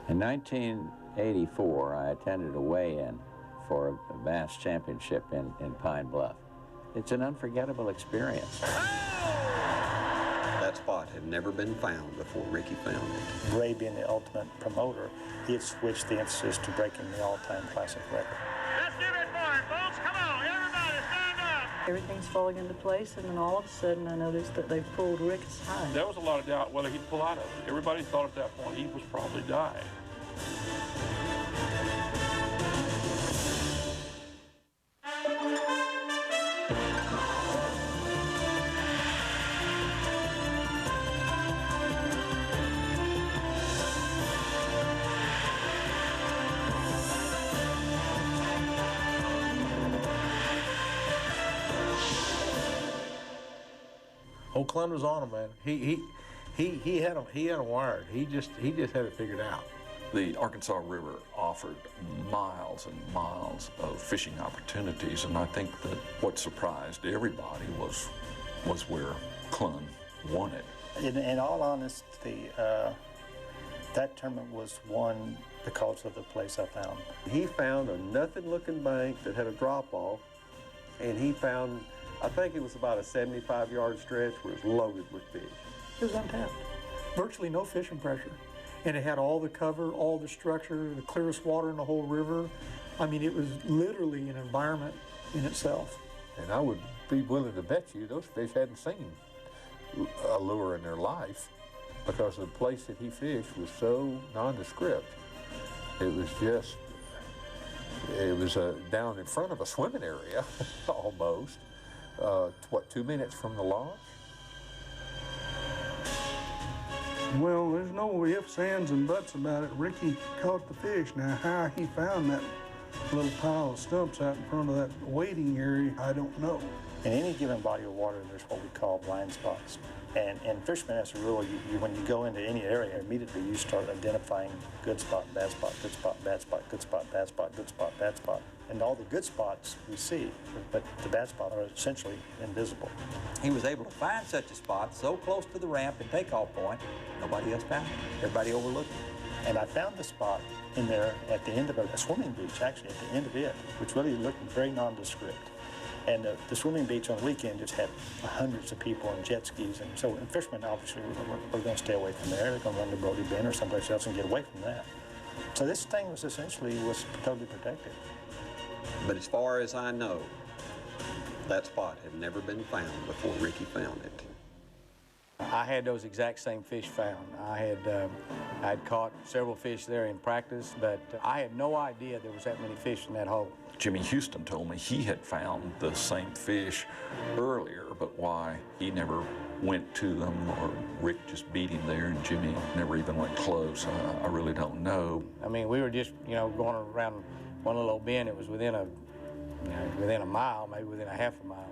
In 1984, I attended a weigh-in for a Bass Championship in Pine Bluff. It's an unforgettable experience. That spot had never been found before Ricky found it. Ray being the ultimate promoter, he had switched the emphasis to breaking the all-time classic record. Let's give it for him, folks. Come on, everybody, stand up. Everything's falling into place, and then all of a sudden I noticed that they pulled Rick's hide. There was a lot of doubt whether he'd pull out of it. Everybody thought at that point he was probably dying. Old Clun was on him, man. He had him wired. He just had it figured out. The Arkansas River offered miles and miles of fishing opportunities, and I think that what surprised everybody was where Clun won it. In all honesty, that tournament was won because of the place I found. He found a nothing-looking bank that had a drop-off, and he found, I think it was about a 75-yard stretch where it was loaded with fish. It was untapped. Virtually no fishing pressure. And it had all the cover, all the structure, the clearest water in the whole river. I mean, it was literally an environment in itself. And I would be willing to bet you those fish hadn't seen a lure in their life, because the place that he fished was so nondescript. It was just, it was down in front of a swimming area, almost. What, 2 minutes from the launch? Well, there's no ifs, ands, and buts about it. Ricky caught the fish. Now, how he found that little pile of stumps out in front of that waiting area, I don't know. In any given body of water, there's what we call blind spots. And fishermen, as a rule, when you go into any area, immediately you start identifying good spot, bad spot, good spot, bad spot, good spot, bad spot, good spot, bad spot. And all the good spots we see, but the bad spots are essentially invisible. He was able to find such a spot so close to the ramp and takeoff point, nobody else found it. Everybody overlooked it. And I found the spot in there at the end of a swimming beach, actually, at the end of it, which really looked very nondescript. And the swimming beach on the weekend just had hundreds of people and jet skis. And so fishermen, obviously, were going to stay away from there. They're going to run to Brody Bend or someplace else and get away from that. So this thing was essentially totally protected. But as far as I know, that spot had never been found before Ricky found it. I had those exact same fish found. I'd caught several fish there in practice, but I had no idea there was that many fish in that hole. Jimmy Houston told me he had found the same fish earlier, but why he never went to them, or Rick just beat him there and Jimmy never even went close, I really don't know. I mean, we were just, going around one little bend. It was within a mile, maybe within a half a mile.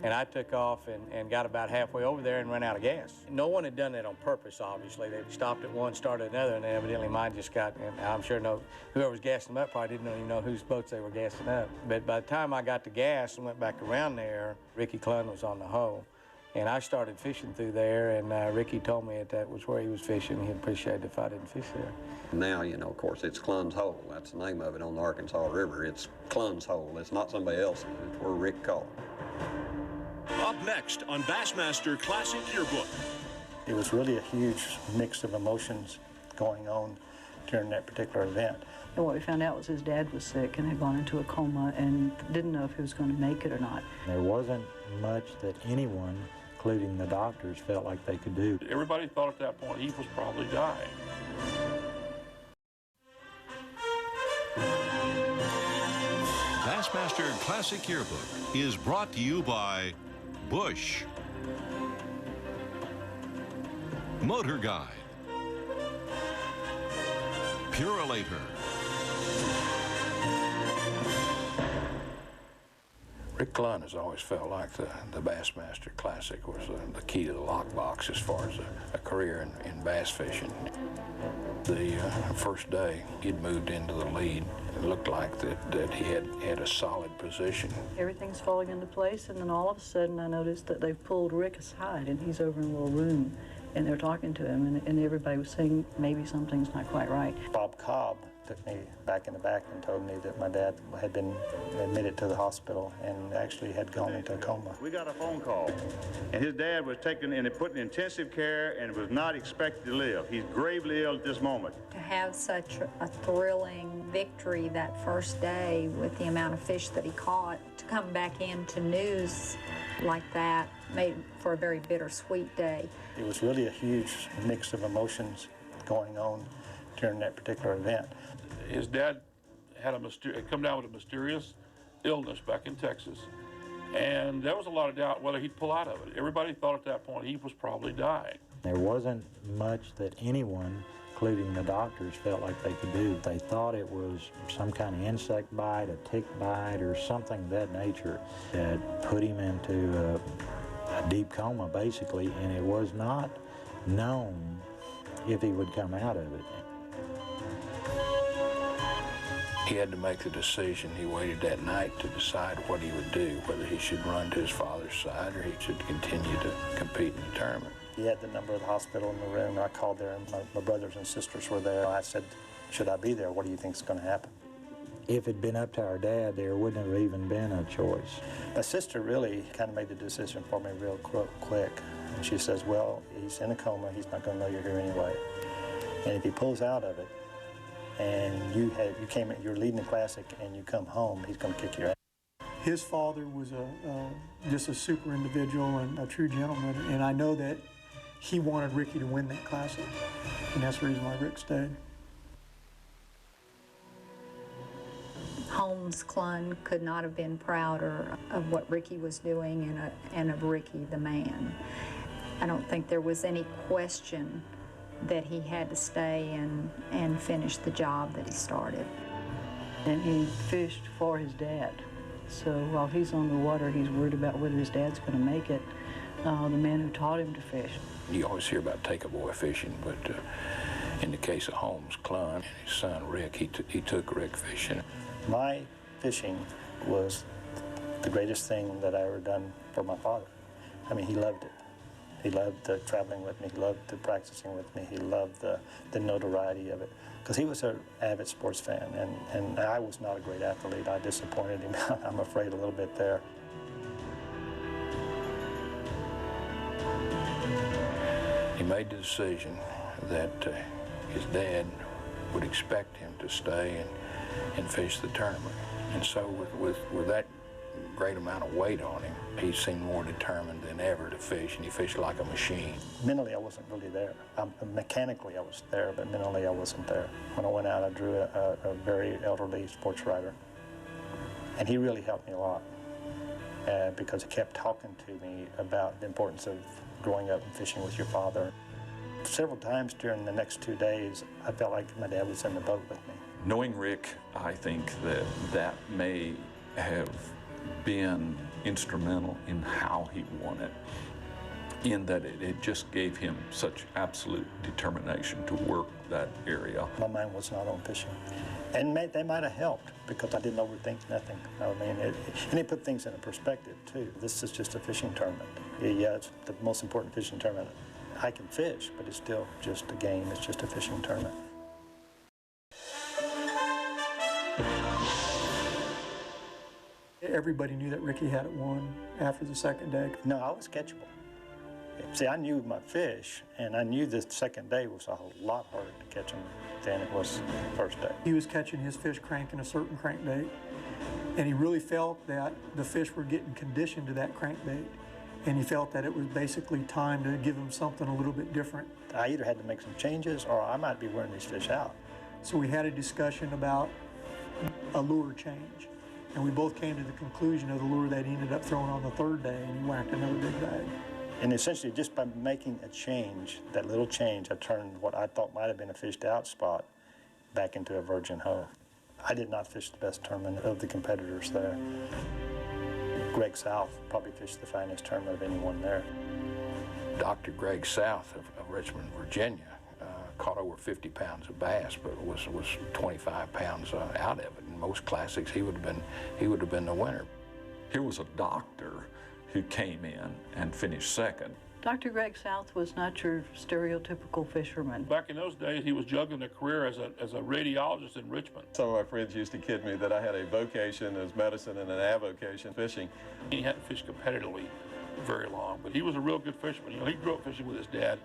And I took off and got about halfway over there and ran out of gas. No one had done that on purpose, obviously. They stopped at one, started another, and evidently mine just got, and I'm sure whoever was gassing them up probably didn't even know whose boats they were gassing up. But by the time I got to gas and went back around there, Ricky Clun was on the hole. And I started fishing through there, and Ricky told me that was where he was fishing. He'd appreciate it if I didn't fish there. Now, of course, it's Clun's Hole. That's the name of it on the Arkansas River. It's Clun's Hole. It's not somebody else's. It's where Rick caught. Up next on Bassmaster Classic Yearbook. It was really a huge mix of emotions going on during that particular event. And what we found out was his dad was sick and had gone into a coma and didn't know if he was going to make it or not. There wasn't much that anyone, including the doctors, felt like they could do. Everybody thought at that point he was probably dying. Bassmaster Classic Yearbook is brought to you by Bush, Motor Guide, Purolator, Rick Clun has always felt like the Bassmaster Classic was the key to the lockbox as far as a career in bass fishing. The first day, he'd moved into the lead. It looked like that he had a solid position. Everything's falling into place, and then all of a sudden I noticed that they've pulled Rick's hide, and he's over in a little room. And they were talking to him, and everybody was saying maybe something's not quite right. Bob Cobb took me back in the back and told me that my dad had been admitted to the hospital and actually had gone into a coma. We got a phone call, and his dad was taken and put in intensive care and was not expected to live. He's gravely ill at this moment. To have such a thrilling victory that first day with the amount of fish that he caught, to come back into news like that made for a very bittersweet day. It was really a huge mix of emotions going on during that particular event. His dad had come down with a mysterious illness back in Texas, and there was a lot of doubt whether he'd pull out of it. Everybody thought at that point he was probably dying. There wasn't much that anyone, including the doctors, felt like they could do. They thought it was some kind of insect bite, a tick bite, or something of that nature that put him into a deep coma, basically, and it was not known if he would come out of it. He had to make the decision. He waited that night to decide what he would do, whether he should run to his father's side or he should continue to compete in the tournament. He had the number of the hospital in the room. I called there, and my brothers and sisters were there. I said, should I be there? What do you think is going to happen? If it'd been up to our dad, there wouldn't have even been a choice. My sister really kind of made the decision for me real quick. And she says, well, he's in a coma. He's not going to know you're here anyway. And if he pulls out of it, and you're leading the Classic and you come home, he's going to kick your ass. His father was just a super individual and a true gentleman, and I know that he wanted Ricky to win that Classic, and that's the reason why Rick stayed. Holmes Clun could not have been prouder of what Ricky was doing and of Ricky the man. I don't think there was any question that he had to stay and finish the job that he started. And he fished for his dad. So while he's on the water, he's worried about whether his dad's going to make it. The man who taught him to fish. You always hear about take-a-boy fishing, but in the case of Holmes Clun and his son Rick, he took Rick fishing. My fishing was the greatest thing that I ever done for my father. I mean, he loved it. He loved traveling with me. He loved practicing with me. He loved the notoriety of it. Because he was an avid sports fan, and I was not a great athlete. I disappointed him, I'm afraid, a little bit there. He made the decision that his dad would expect him to stay and fish the tournament. And so with that great amount of weight on him, he seemed more determined than ever to fish, and he fished like a machine. Mentally, I wasn't really there. Mechanically, I was there, but mentally, I wasn't there. When I went out, I drew a very elderly sports writer, and he really helped me a lot because he kept talking to me about the importance of growing up and fishing with your father. Several times during the next 2 days, I felt like my dad was in the boat with me. Knowing Rick, I think that may have been instrumental in how he won it, in that it just gave him such absolute determination to work that area. My mind was not on fishing. And they might have helped because I didn't overthink nothing. I mean, and it put things in perspective, too. This is just a fishing tournament. Yeah, it's the most important fishing tournament. I can fish, but it's still just a game. It's just a fishing tournament. Everybody knew that Ricky had it won after the second day. No, I was catchable. See, I knew my fish, and I knew the second day was a lot harder to catch them than it was the first day. He was catching his fish cranking a certain crankbait, and he really felt that the fish were getting conditioned to that crankbait, and he felt that it was basically time to give him something a little bit different. I either had to make some changes, or I might be wearing these fish out. So we had a discussion about a lure change. And we both came to the conclusion of the lure that he ended up throwing on the third day, and he whacked another big bag. And essentially, just by making a change, that little change, I turned what I thought might have been a fished out spot back into a virgin hole. I did not fish the best tournament of the competitors there. Greg South probably fished the finest tournament of anyone there. Dr. Greg South of Richmond, Virginia, caught over 50 pounds of bass, but was 25 pounds out of it. In most classics, he would have been the winner. Here was a doctor who came in and finished second. Dr. Greg South was not your stereotypical fisherman. Back in those days, he was juggling a career as a radiologist in Richmond. Some of my friends used to kid me that I had a vocation as medicine and an avocation fishing. He hadn't fished competitively very long, but he was a real good fisherman. You know, he grew up fishing with his dad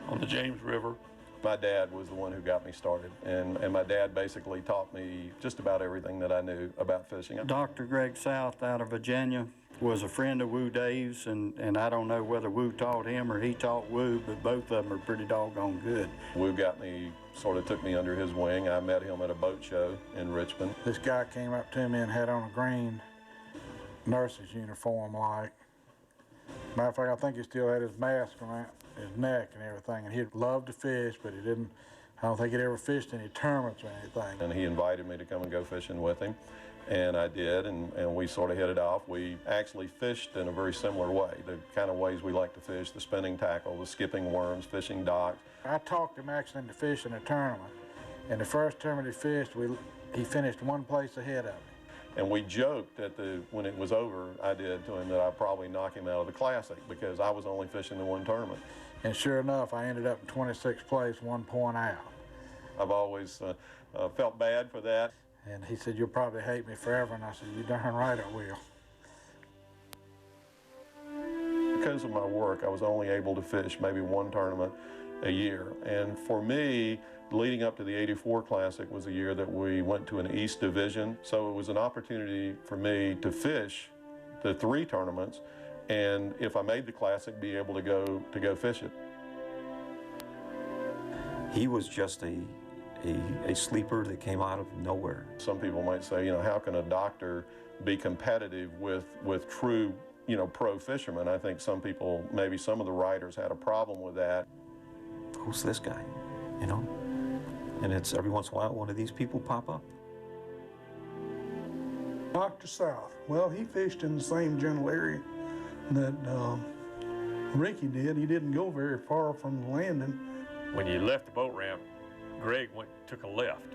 on the James River. My dad was the one who got me started, and my dad basically taught me just about everything that I knew about fishing. Dr. Greg South out of Virginia was a friend of Woo Dave's, and I don't know whether Woo taught him or he taught Woo, but both of them are pretty doggone good. Woo sort of took me under his wing. I met him at a boat show in Richmond. This guy came up to me and had on a green nurse's uniform like. Matter of fact, I think he still had his mask around his neck and everything, and he'd love to fish, but he didn't, I don't think he'd ever fished any tournaments or anything. And he invited me to come and go fishing with him, and I did, and we sort of hit it off. We actually fished in a very similar way, the kind of ways we like to fish, the spinning tackle, the skipping worms, fishing docks. I talked him actually into fishing a tournament, and the first tournament he fished, he finished one place ahead of me. And we joked when it was over, I did to him that I'd probably knock him out of the Classic because I was only fishing the one tournament. And sure enough, I ended up in 26th place, 1 point out. I've always felt bad for that. And he said, "You'll probably hate me forever." And I said, "You're darn right I will." Because of my work, I was only able to fish maybe one tournament a year. And for me, leading up to the '84 Classic was a year that we went to an East Division. So it was an opportunity for me to fish the 3 tournaments, and if I made the Classic, be able to go fish it. He was just a sleeper that came out of nowhere. Some people might say, you know, how can a doctor be competitive with true, you know, pro fishermen? I think some people, maybe some of the writers had a problem with that. Who's this guy, you know? And it's every once in a while one of these people pop up. Dr. South, well, he fished in the same general area that Ricky did. He didn't go very far from the landing. When you left the boat ramp, Greg took a left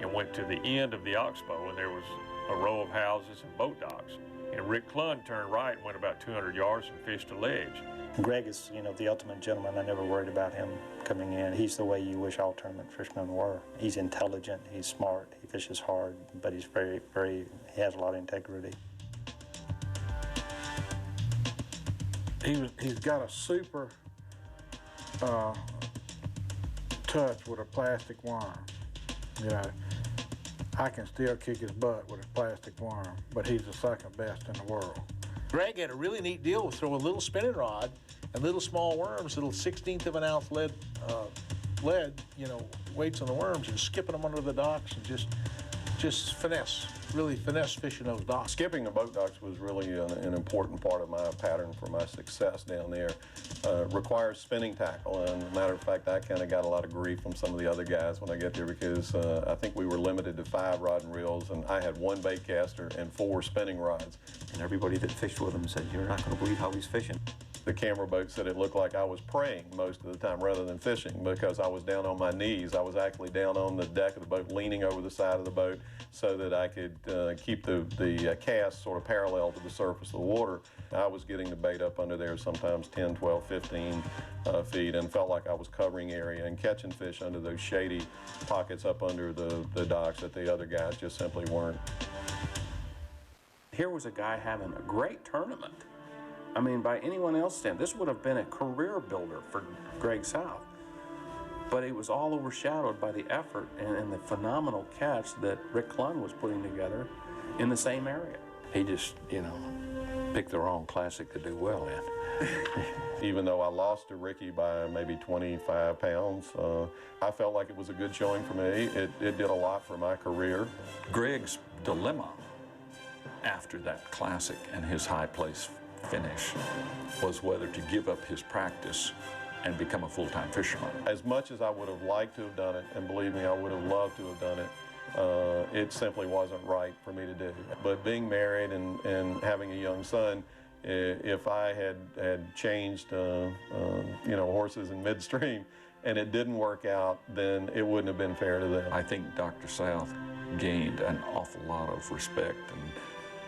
and went to the end of the oxbow, and there was a row of houses and boat docks. And Rick Clunn turned right and went about 200 yards and fished a ledge. Greg is, you know, the ultimate gentleman. I never worried about him coming in. He's the way you wish all tournament fishermen were. He's intelligent, he's smart, he fishes hard, but he's he has a lot of integrity. He's got a super touch with a plastic worm. You know, I can still kick his butt with a plastic worm, but he's the second best in the world. Greg had a really neat deal with throwing a little spinning rod and little small worms, little 1/16 of an ounce lead, you know, weights on the worms, and skipping them under the docks and just finesse, really finesse fishing those docks. Skipping the boat docks was really an important part of my pattern for my success down there. Requires spinning tackle, and as a matter of fact, I kind of got a lot of grief from some of the other guys when I get there because I think we were limited to 5 rod and reels, and I had 1 bait caster and 4 spinning rods. And everybody that fished with him said, "You're not going to believe how he's fishing." The camera boat said it looked like I was praying most of the time rather than fishing because I was down on my knees. I was actually down on the deck of the boat, leaning over the side of the boat so that I could keep the cast sort of parallel to the surface of the water. I was getting the bait up under there sometimes 10, 12, 15 feet and felt like I was covering area and catching fish under those shady pockets up under the docks that the other guys just simply weren't. Here was a guy having a great tournament. I mean, by anyone else's standard, this would have been a career builder for Greg South. But it was all overshadowed by the effort and the phenomenal catch that Rick Clunn was putting together in the same area. He just, you know, picked the wrong Classic to do well in. Even though I lost to Ricky by maybe 25 pounds, I felt like it was a good showing for me. It did a lot for my career. Greg's dilemma after that Classic and his high place finish was whether to give up his practice and become a full-time fisherman. As much as I would have liked to have done it, and believe me, I would have loved to have done it, it simply wasn't right for me to do. But being married and having a young son, if I had changed you know, horses in midstream and it didn't work out, then it wouldn't have been fair to them. I think Dr. South gained an awful lot of respect and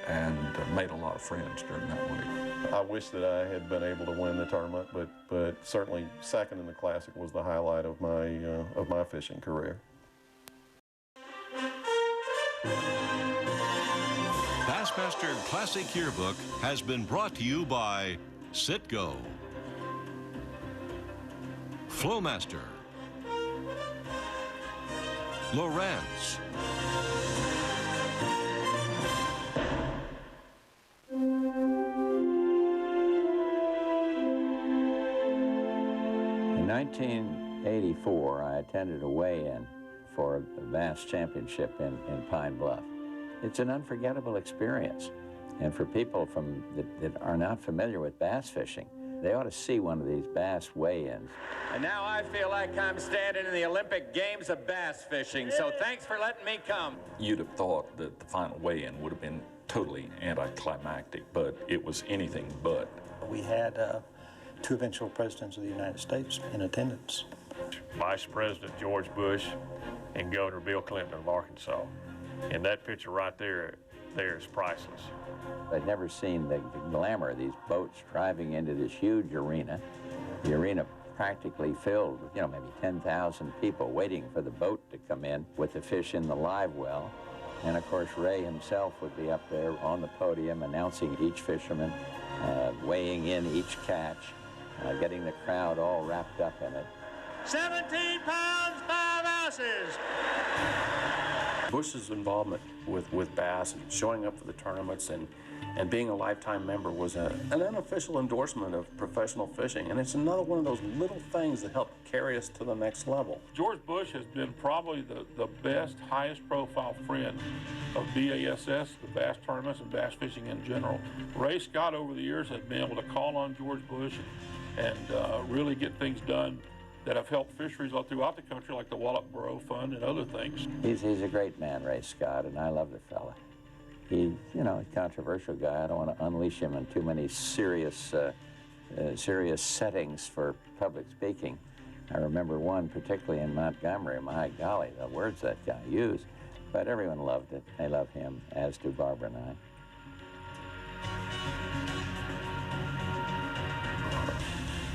and made a lot of friends during that week. I wish that I had been able to win the tournament, but certainly second in the Classic was the highlight of my fishing career. Bassmaster Classic Yearbook has been brought to you by Citgo, Flowmaster, Lowrance, In 1984, I attended a weigh-in for the Bass Championship in Pine Bluff. It's an unforgettable experience. And for people that are not familiar with bass fishing, they ought to see one of these bass weigh-ins. And now I feel like I'm standing in the Olympic Games of bass fishing, so thanks for letting me come. You'd have thought that the final weigh-in would have been totally anticlimactic, but it was anything but. We had 2 eventual presidents of the United States in attendance. Vice President George Bush and Governor Bill Clinton of Arkansas. And that picture right there is priceless. I'd never seen the glamour of these boats driving into this huge arena. The arena practically filled with, maybe 10,000 people waiting for the boat to come in with the fish in the live well. And of course, Ray himself would be up there on the podium announcing each fisherman, weighing in each catch, getting the crowd all wrapped up in it. 17 pounds, 5 ounces. Bush's involvement with bass and showing up for the tournaments and being a lifetime member was an unofficial endorsement of professional fishing, and it's another one of those little things that help carry us to the next level. George Bush has been probably the best, highest profile friend of BASS, the bass tournaments and bass fishing in general. Ray Scott over the years has been able to call on George Bush and really get things done that have helped fisheries all throughout the country, like the Wallop-Borough Fund and other things. He's a great man, Ray Scott, and I love the fella. He's, a controversial guy. I don't want to unleash him in too many serious settings for public speaking. I remember one particularly in Montgomery. My golly, the words that guy used. But everyone loved it. They love him, as do Barbara and I.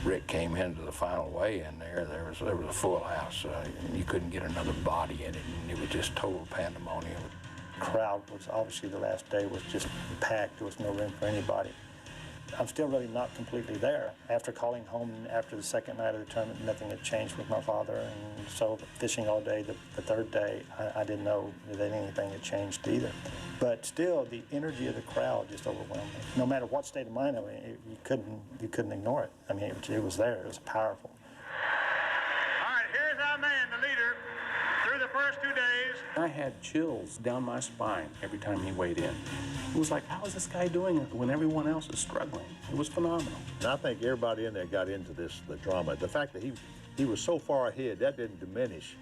Rick came into the final weigh-in there. There was a full house. You couldn't get another body in it, and it was just total pandemonium. The crowd was obviously the last day was just packed. There was no room for anybody. I'm still really not completely there. After calling home after the second night of the tournament, nothing had changed with my father, and so fishing all day. The third day, I didn't know that anything had changed either. But still, the energy of the crowd just overwhelmed me. No matter what state of mind I was in, you couldn't ignore it. I mean, it was there. It was powerful. All right, here's our man, the leader, through the first 2 days. I had chills down my spine every time he weighed in. It was like, how is this guy doing it when everyone else is struggling? It was phenomenal. And I think everybody in there got into the drama. The fact that he was so far ahead, that didn't diminish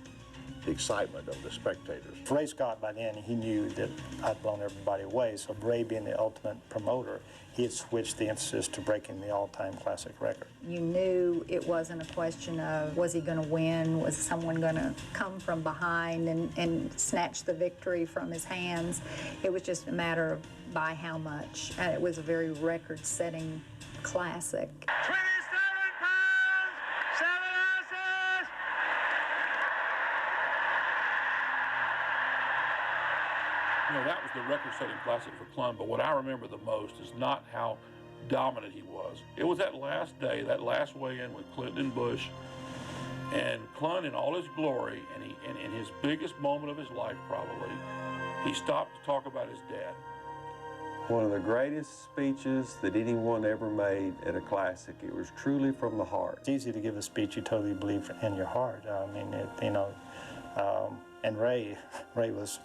the excitement of the spectators. Ray Scott, by then, he knew that I'd blown everybody away, so Ray being the ultimate promoter, he had switched the emphasis to breaking the all-time classic record. You knew it wasn't a question of, was he going to win? Was someone going to come from behind and snatch the victory from his hands? It was just a matter of by how much. And it was a very record-setting classic. 27 pounds, 7 ounces. That was the record-setting classic for Clun, but what I remember the most is not how dominant he was. It was that last day, that last weigh-in with Clinton and Bush, and Clun in all his glory, and in his biggest moment of his life probably, he stopped to talk about his dad. One of the greatest speeches that anyone ever made at a classic. It was truly from the heart. It's easy to give a speech you totally believe in your heart. I mean, and Ray was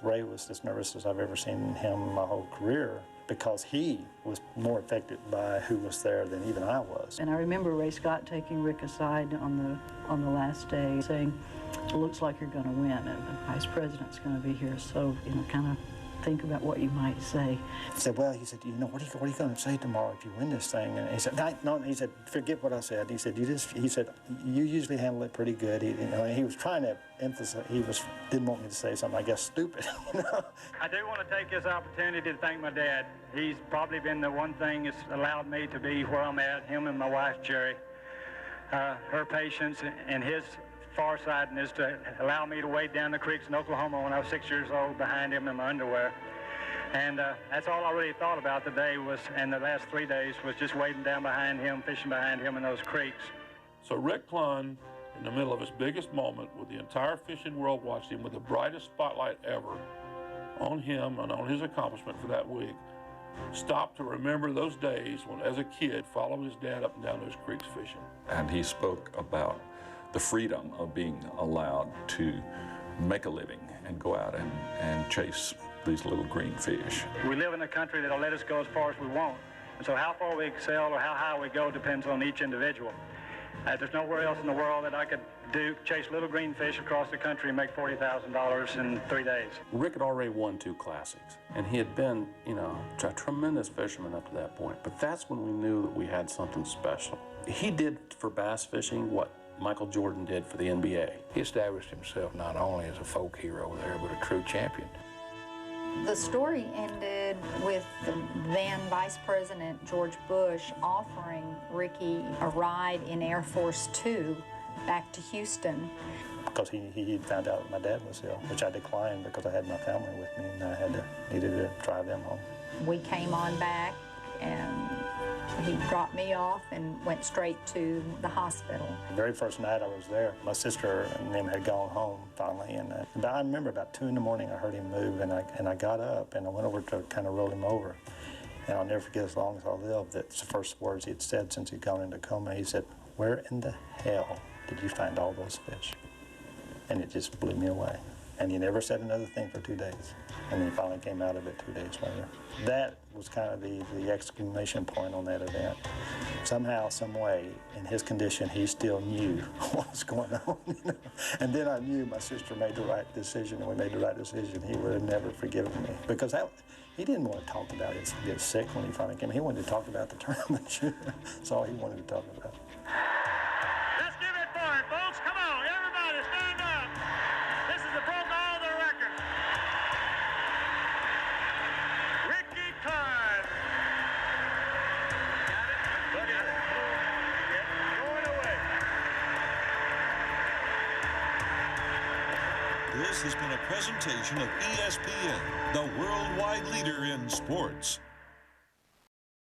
as nervous as I've ever seen him in my whole career, because he was more affected by who was there than even I was. And I remember Ray Scott taking Rick aside on the last day, saying, "It looks like you're going to win, and the vice president's going to be here, so kind of think about what you might say. He said, well, he said, you know, what are you going to say tomorrow if you win this thing? And he said, no, he said, forget what I said. He said, you usually handle it pretty good. He was trying to emphasize, didn't want me to say something, I guess, stupid. I do want to take this opportunity to thank my dad. He's probably been the one thing that's allowed me to be where I'm at, him and my wife, Jerry. Her patience and his farsightedness to allow me to wade down the creeks in Oklahoma when I was 6 years old behind him in my underwear. And that's all I really thought about today and the last 3 days was just wading down behind him, fishing behind him in those creeks. So Rick Clunn, in the middle of his biggest moment, with the entire fishing world watching him, with the brightest spotlight ever on him and on his accomplishment for that week, stopped to remember those days when, as a kid, followed his dad up and down those creeks fishing. And he spoke about the freedom of being allowed to make a living and go out and chase these little green fish. We live in a country that'll let us go as far as we want. And so how far we excel or how high we go depends on each individual. There's nowhere else in the world that I could chase little green fish across the country and make $40,000 in 3 days. Rick had already won 2 classics, and he had been, a tremendous fisherman up to that point. But that's when we knew that we had something special. He did for bass fishing what Michael Jordan did for the NBA. He established himself not only as a folk hero there, but a true champion. The story ended with the then Vice President George Bush offering Ricky a ride in Air Force Two back to Houston. Because he found out that my dad was ill, which I declined because I had my family with me and I needed to drive them home. We came on back and he dropped me off and went straight to the hospital. The very first night I was there, my sister and them had gone home finally, and I remember about 2 in the morning I heard him move, and I got up and I went over to kind of roll him over. And I'll never forget as long as I live, that's the first words he had said since he'd gone into coma. He said, "Where in the hell did you find all those fish?" And it just blew me away. And he never said another thing for 2 days. And he finally came out of it 2 days later. That was kind of the exclamation point on that event. Somehow, some way, in his condition, he still knew what was going on. And then I knew my sister made the right decision, and we made the right decision. He would have never forgiven me. Because he didn't want to talk about it, get sick when he finally came. He wanted to talk about the tournament. That's all he wanted to talk about. Let's give it for it, folks. Come on, everybody, stand up. This is the broke all the record. Ricky Clunn. Got it? Look at it. Going away. This has been a presentation of ESPN, the worldwide leader in sports.